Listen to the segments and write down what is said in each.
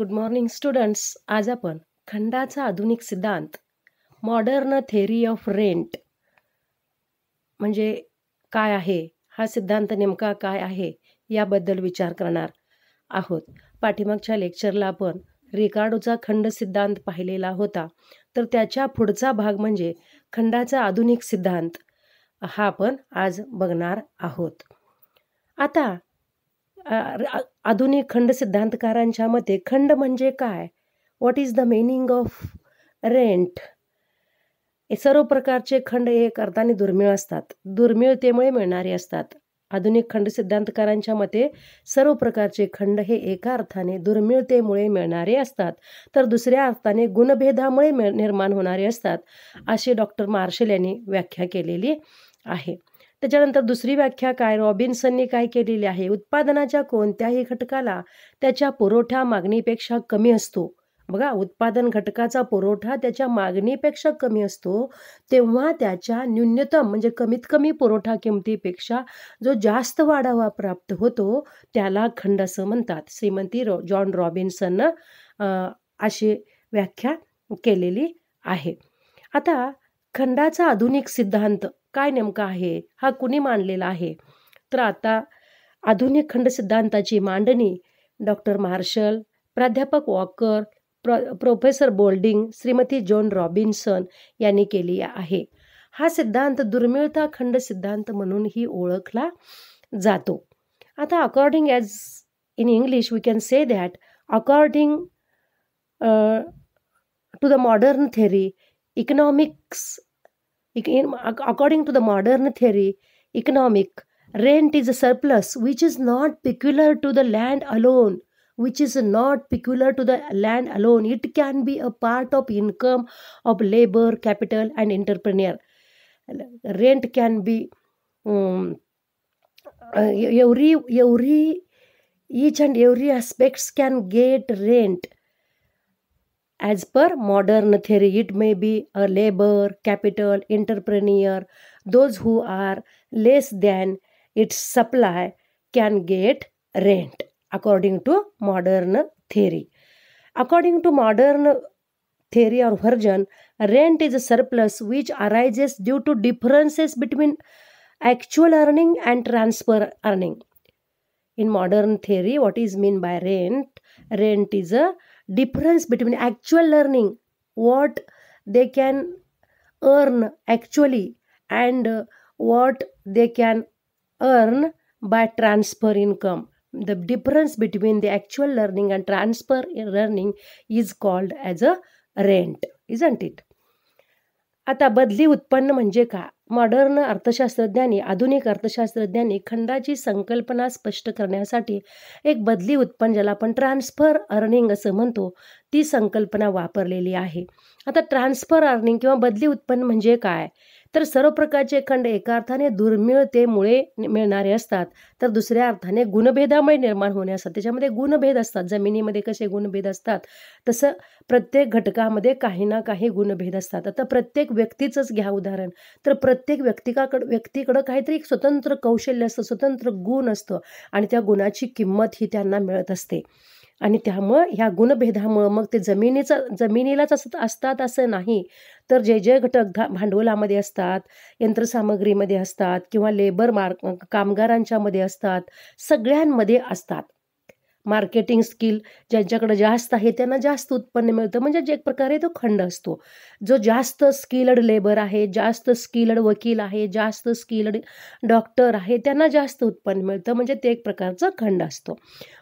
Good morning students. आज आपण खंडाचा आधुनिक सिद्धांत मॉडर्न थेअरी ऑफ रेंट म्हणजे काय आहे, हा सिद्धांत नेमका काय आहे याबद्दल विचार करणार आहोत. पाठीमागच्या लेक्चरला आपण रिकार्डोचा खंड सिद्धांत पाहिलेला होता, तर त्याच्या पुढचा भाग म्हणजे खंडाचा आधुनिक सिद्धांत हा आपण आज बघणार आहोत. आता आधुनिक खंड सिद्धांतकारांच्या मते खंड म्हणजे काय, what is the meaning of rent. हे सर्व प्रकारचे खंड एक अर्थाने दुर्मिळ असतात, दुर्मिळतेमुळे मिळणारे असतात. आधुनिक खंड सिद्धांतकारांच्या मते सर्व प्रकारचे खंड हे एका अर्थाने दुर्मिळतेमुळे मिळणारे असतात, तर दुसऱ्या अर्थाने गुणभेदामुळे निर्माण होणारे असतात, अशी डॉक्टर मार्शल यांनी व्याख्या केलेली आहे. त्याच्यानंतर दुसरी व्याख्या काय, रॉबिन्सननी काय केलेली आहे, उत्पादनाच्या कोणत्याही घटकाला त्याच्या पुरवठा मागणीपेक्षा कमी असतो. बघा, उत्पादन घटकाचा पुरवठा त्याच्या मागणीपेक्षा कमी असतो, तेव्हा त्याच्या न्यूनतम म्हणजे कमीत कमी पुरवठा किमतीपेक्षा जो जास्त वाढावा प्राप्त होतो त्याला खंड असं म्हणतात. श्रीमती जॉन रॉबिन्सननं अशी व्याख्या केलेली आहे. आता खंडाचा आधुनिक सिद्धांत काय नेमका आहे, हा कुणी मांडलेला आहे, तर आता आधुनिक खंड सिद्धांताची मांडणी डॉक्टर मार्शल, प्राध्यापक walker, professor Boulding, Shrimati John Robinson यांनी केली आहे. हा सिद्धांत दुर्मिळता खंड सिद्धांत म्हणूनही ओळखला जातो. आता according as in English we can say that according to the modern theory economics according to the modern theory economic, rent is a surplus which is not peculiar to the land alone, it can be a part of income of labor, capital and entrepreneur. Rent can be each and every aspects can get rent. As per modern theory, it may be a labor, capital, entrepreneur. Those who are less than its supply can get rent, according to modern theory. According to modern theory or version, rent is a surplus which arises due to differences between actual earning and transfer earning. In modern theory, what is mean by rent? Rent is a difference between actual earning, what they can earn actually, and what they can earn by transfer income. The difference between the actual earning and transfer earning is called as a rent, isn't it? आता बदली उत्पन्न म्हणजे का, modern अर्थशास्त्रज्ञांनी, आधुनिक अर्थशास्त्रज्ञांनी खंडाची संकल्पना स्पष्ट करण्यासाठी एक बदली उत्पन्न, ज्याला आपण ट्रान्सफर अर्निंग असं म्हणतो, ती संकल्पना वापरलेली आहे. आता ट्रान्सफर अर्निंग किंवा बदली उत्पन्न म्हणजे काय, तर सर्व प्रकारचे खंड एका अर्थाने दुर्मिळतेमुळे मिळणारे असतात, तर दुसऱ्या अर्थाने गुणभेदामुळे निर्माण होणे असतात. त्याच्यामध्ये गुणभेद असतात. जमिनीमध्ये कसे गुणभेद असतात, तसं प्रत्येक घटकामध्ये काही ना काही गुणभेद असतात. आता प्रत्येक व्यक्तीचंच घ्या उदाहरण, तर प्रत्येक व्यक्तीकडं काहीतरी एक स्वतंत्र कौशल्य असतं, स्वतंत्र गुण असतं, आणि त्या गुणाची किंमत ही त्यांना मिळत असते. आणि त्यामुळं ह्या गुणभेदामुळं मग ते जमिनीलाच असतात असं नाही, तर जे जे घटक भांडवलामध्ये असतात, यंत्रसामग्रीमध्ये असतात, किंवा कामगारांच्यामध्ये असतात, सगळ्यांमध्ये असतात. मार्केटिंग स्किल ज्यांच्याकडे जास्त आहे त्यांना जास्त उत्पन्न मिळतं, म्हणजे जे एक प्रकारे तो खंड असतो. जो जास्त स्किल्ड लेबर आहे, जास्त स्किल्ड वकील आहे, जास्त स्किल्ड डॉक्टर आहे, त्यांना जास्त उत्पन्न मिळतं, म्हणजे ते एक प्रकारचा खंड असतो.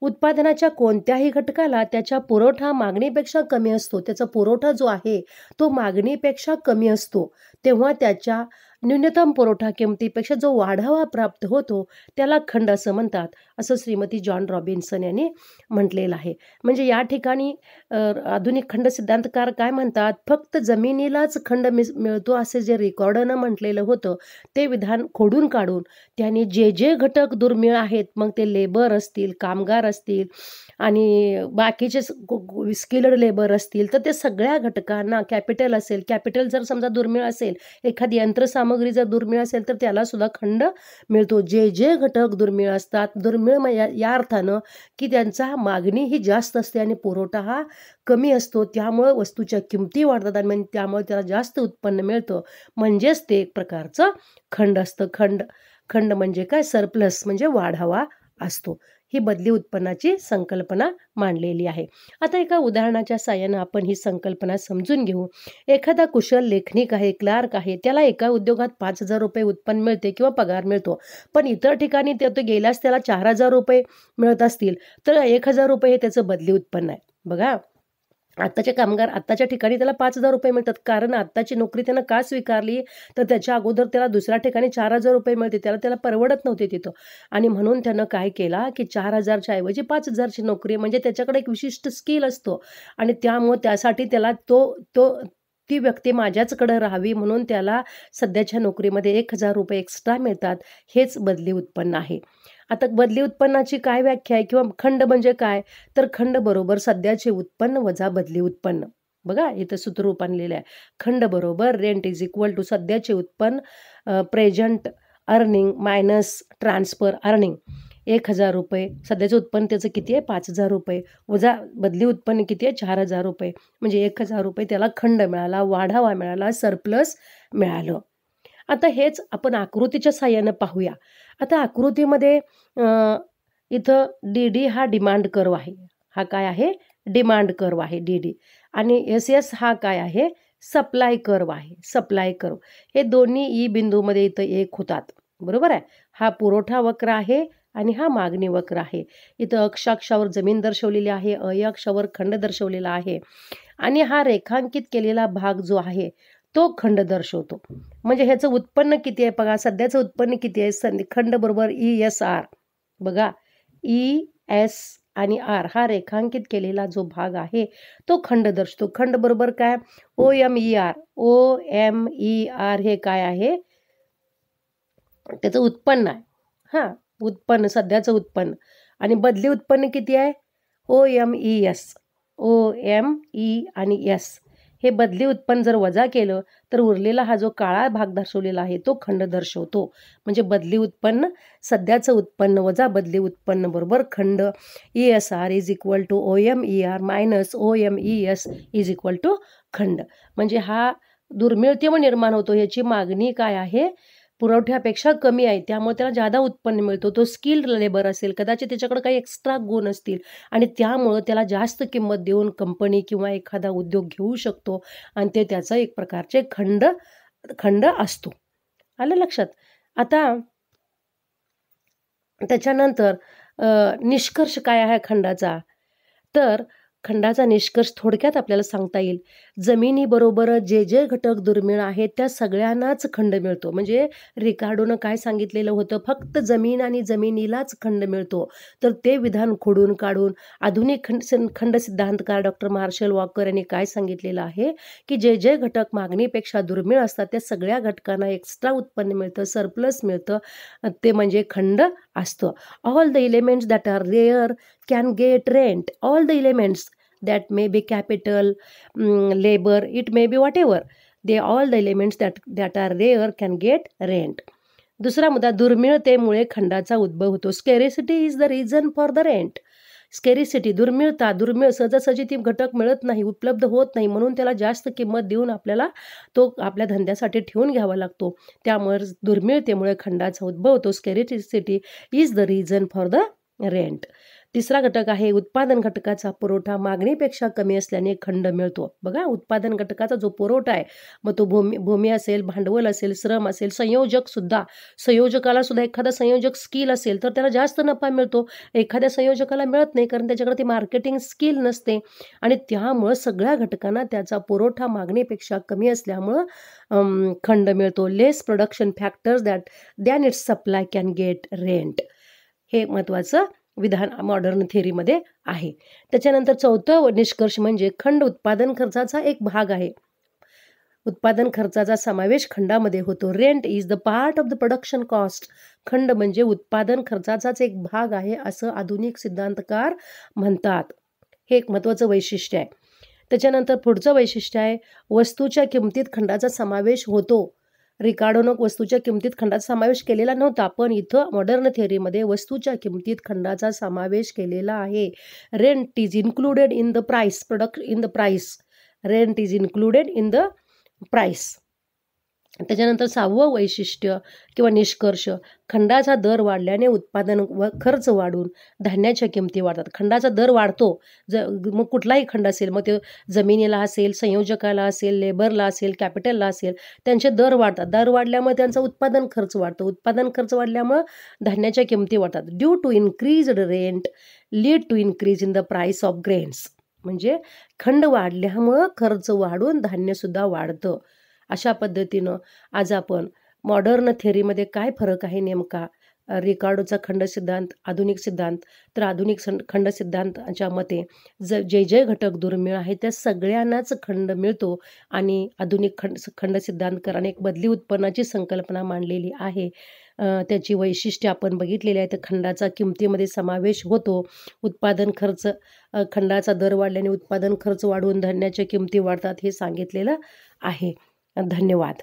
उत्पादनाच्या कोणत्याही घटकाला त्याच्या पुरवठा मागणीपेक्षा कमी असतो, त्याचा पुरवठा जो आहे तो मागणीपेक्षा कमी असतो, तेव्हा त्याच्या न्यूनतम पुरवठा किमतीपेक्षा जो वाढावा प्राप्त होतो त्याला खंड असं म्हणतात, असं श्रीमती जॉन रॉबिन्सन यांनी म्हटलेलं आहे. म्हणजे या ठिकाणी आधुनिक खंड सिद्धांतकार काय म्हणतात, फक्त जमिनीलाच खंड मिळतो असे जे रिकॉर्डनं म्हटलेलं होतं, ते विधान खोडून काढून त्यांनी जे जे घटक दुर्मिळ आहेत, मग ते लेबर असतील, कामगार असतील, आणि बाकीचे स्किल्ड लेबर असतील, तर ते सगळ्या घटकांना, कॅपिटल असेल, कॅपिटल जर समजा दुर्मिळ असेल, एखादी यंत्रसामग्री सामग्री जर दुर्मिळ असेल तर त्याला सुद्धा खंड मिळतो. जे जे घटक दुर्मिळ असतात, दुर्मिळ या अर्थानं की त्यांचा मागणी ही जास्त असते आणि पुरवठा हा कमी असतो, त्यामुळं वस्तूच्या किमती वाढतात आणि त्यामुळे त्याला जास्त उत्पन्न मिळतं. म्हणजेच ते एक प्रकारचं खंड असतं. खंड म्हणजे काय? सरप्लस म्हणजे वाढावा असतो. ही बदली उत्पन्नाची संकल्पना मांडलेली आहे. आता एका उदाहरणाच्या साहाय्यानं आपण ही संकल्पना समजून घेऊ. एखादा कुशल लेखनिक आहे, क्लार्क आहे, त्याला एका उद्योगात 5,000 रुपये उत्पन्न मिळते किंवा पगार मिळतो. पण इतर ठिकाणी तो गेल्यास त्याला 4,000 रुपये मिळत असतील, तर 1,000 रुपये हे त्याचं बदली उत्पन्न आहे. बघा, आत्ताच्या ठिकाणी त्याला 5,000 रुपये मिळतात, कारण आत्ताची नोकरी त्यानं का स्वीकारली, तर त्याच्या अगोदर त्याला दुसऱ्या ठिकाणी 4,000 रुपये मिळते, त्याला परवडत नव्हते तिथं. आणि म्हणून त्यानं काय केला की 4,000च्या ऐवजी 5,000ची नोकरी, म्हणजे त्याच्याकडे एक विशिष्ट स्किल असतो आणि त्यामुळे त्यासाठी त्याला ती व्यक्ती माझ्याचकडे राहावी म्हणून त्याला सध्याच्या नोकरीमध्ये 1,000 रुपये एक्स्ट्रा मिळतात. हेच बदली उत्पन्न आहे. आता बदली उत्पन्नाची काय व्याख्या आहे किंवा खंड म्हणजे काय? तर खंड बरोबर सध्याचे उत्पन्न वजा बदली उत्पन्न. बघा, इथं सूत्ररूप आणलेलं आहे. खंड बरोबर रेंट इज इक्वल टू सध्याचे उत्पन्न present earning minus transfer earning. 1,000 रुपये सध्याचं उत्पन्न त्याचं किती आहे? 5,000 रुपये वजा बदली उत्पन्न किती आहे? 4,000 रुपये. म्हणजे 1,000 रुपये त्याला खंड मिळाला, वाढावा मिळाला, सरप्लस मिळालं. आता हेच आपण आकृतीच्या साहाय्यानं पाहूया. आता आकृतीमध्ये इथं डी हा डिमांड कर्व आहे. हा काय आहे? डिमांड कर्व आहे डी. आणि एस हा काय आहे? सप्लाय कर्व आहे. सप्लाय कर्व हे दोन्ही ई बिंदूमध्ये इथं एक होतात. बरोबर आहे. हा पुरवठा वक्र आहे आणि हा मागणी वक्र आहे. इथं अक्षावर जमीन दर्शवलेली आहे, अक्षावर खंड दर्शवलेला आहे आणि हा रेखांकित केलेला भाग जो आहे तो खंड दर्शवतो. म्हणजे ह्याचं उत्पन्न किती आहे बघा, सध्याचं उत्पन्न किती आहे? खंड बरोबर ESR. बघा, ES आणि R हा रेखांकित केलेला जो भाग आहे तो खंड दर्शवतो. खंड बरोबर काय? OMER. OMER हे काय आहे? त्याचं उत्पन्न आहे. हां, उत्पन्न, सध्याचं उत्पन्न. आणि बदली उत्पन्न किती आहे? OMES. OME आणि S हे बदली उत्पन्न जर वजा केलं तर उरलेला हा जो काळा भाग दर्शवलेला आहे तो खंड दर्शवतो. म्हणजे बदली उत्पन्न सध्याचं उत्पन्न वजा बदली उत्पन्न बरोबर खंड. ESR is equal to OMER minus OMES is equal to खंड. म्हणजे हा दुर्मिळतेमुळे निर्माण होतो. ह्याची मागणी काय आहे? पुरवठ्यापेक्षा कमी आहे, त्यामुळे त्याला जादा उत्पन्न मिळतो. तो स्किल्ड लेबर असेल, कदाचित त्याच्याकडे काही एक्स्ट्रा गुण असतील आणि त्यामुळं त्याला जास्त किंमत देऊन कंपनी किंवा एखादा उद्योग घेऊ शकतो आणि ते त्याचं एक प्रकारचे खंड असतो. आलं लक्षात? आता त्याच्यानंतर निष्कर्ष काय आहे खंडाचा? तर खंडाचा निष्कर्ष थोडक्यात आपल्याला सांगता येईल. जमिनीबरोबर जे जे घटक दुर्मिळ आहेत त्या सगळ्यांनाच खंड मिळतो. म्हणजे रिकार्डोनं काय सांगितलेलं होतं? फक्त जमीन आणि जमिनीलाच खंड मिळतो. तर ते विधान खोडून काढून आधुनिक खंड सिद्धांतकार डॉक्टर मार्शल वॉकर यांनी काय सांगितलेलं आहे की जे जे घटक मागणीपेक्षा दुर्मिळ असतात त्या सगळ्या घटकांना एक्स्ट्रा उत्पन्न मिळतं, सरप्लस मिळतं, ते म्हणजे खंड असतं. All the elements that are rare can get rent. All the elements that may be capital, labor, it may be whatever. All the elements that are rare can get rent. दुसरा मुद्दा, दुर्मिळतेमुळे खंडाचा उद्भव होतो. Scarcity is the reason for the rent. Scarcity, दुर्मिळ सहजासहजी ती घटक मिळत नाही, उपलब्ध होत नाही, म्हणून त्याला जास्त किंमत देऊन आपल्याला तो आपल्या धंद्यासाठी ठेवून घ्यावा लागतो. त्यामुळे दुर्मिळतेमुळे खंडाचा उद्भव होतो. Scarcity is the reason for the rent. तिसरा घटक आहे उत्पादन घटकाचा पुरवठा मागणीपेक्षा कमी असल्याने खंड मिळतो. बघा, उत्पादन घटकाचा जो पुरवठा आहे, मग तो भूमी असेल, भांडवल असेल, श्रम असेल, संयोजकाला सुद्धा एखादा संयोजक स्किल असेल तर त्याला जास्त नफा मिळतो. एखाद्या संयोजकाला मिळत नाही कारण त्याच्याकडे ती मार्केटिंग स्किल नसते आणि त्यामुळं सगळ्या घटकांना त्याचा पुरवठा मागणीपेक्षा कमी असल्यामुळं खंड मिळतो. Less production factors than its supply can get rent. हे महत्त्वाचं विधान मॉडर्न थेअरीमध्ये आहे. त्याच्यानंतर चौथं निष्कर्ष म्हणजे खंड उत्पादन खर्चाचा एक भाग आहे. उत्पादन खर्चाचा समावेश खंडामध्ये होतो. Rent is the part of the production cost. खंड म्हणजे उत्पादन खर्चाचाच एक भाग आहे असं आधुनिक सिद्धांतकार म्हणतात. हे एक महत्त्वाचं वैशिष्ट्य आहे. त्याच्यानंतर पुढचं वैशिष्ट्य आहे वस्तूच्या किमतीत खंडाचा समावेश होतो. रिकार्डोनं वस्तूच्या किमतीत खंडाचा समावेश केलेला नव्हता, पण इथं मॉडर्न थिअरीमध्ये वस्तूच्या किमतीत खंडाचा समावेश केलेला आहे. Rent is included in the price, rent is included in the price. त्याच्यानंतर 6वं वैशिष्ट्य किंवा निष्कर्ष, खंडाचा दर वाढल्याने उत्पादन व खर्च वाढून धान्याच्या किमती वाढतात. खंडाचा दर वाढतो, मग कुठलाही खंड असेल, मग ते जमिनीला असेल, संयोजकाला असेल, लेबरला असेल, कॅपिटलला असेल, त्यांचे दर वाढतात. दर वाढल्यामुळे त्यांचा उत्पादन खर्च वाढतो. उत्पादन खर्च वाढल्यामुळं धान्याच्या किमती वाढतात. Due to increased rent lead to increase in the price of grains. म्हणजे खंड वाढल्यामुळं खर्च वाढून धान्यसुद्धा वाढतं. अशा पद्धतीनं आज आपण मॉडर्न थेअरीमध्ये काय फरक आहे नेमका, रिकार्डोचा खंड सिद्धांत, आधुनिक सिद्धांत. तर आधुनिक खंड सिद्धांताच्या मते जे जे घटक दुर्मिळ आहेत त्या सगळ्यांनाच खंड मिळतो आणि आधुनिक खंड सिद्धांतकाराने एक बदली उत्पन्नाची संकल्पना मांडलेली आहे. त्याची वैशिष्ट्ये आपण बघितलेली आहे. तर खंडाचा किमतीमध्ये समावेश होतो. उत्पादन खर्च, खंडाचा दर वाढल्याने उत्पादन खर्च वाढून धान्याच्या किमती वाढतात हे सांगितलेलं आहे. धन्यवाद.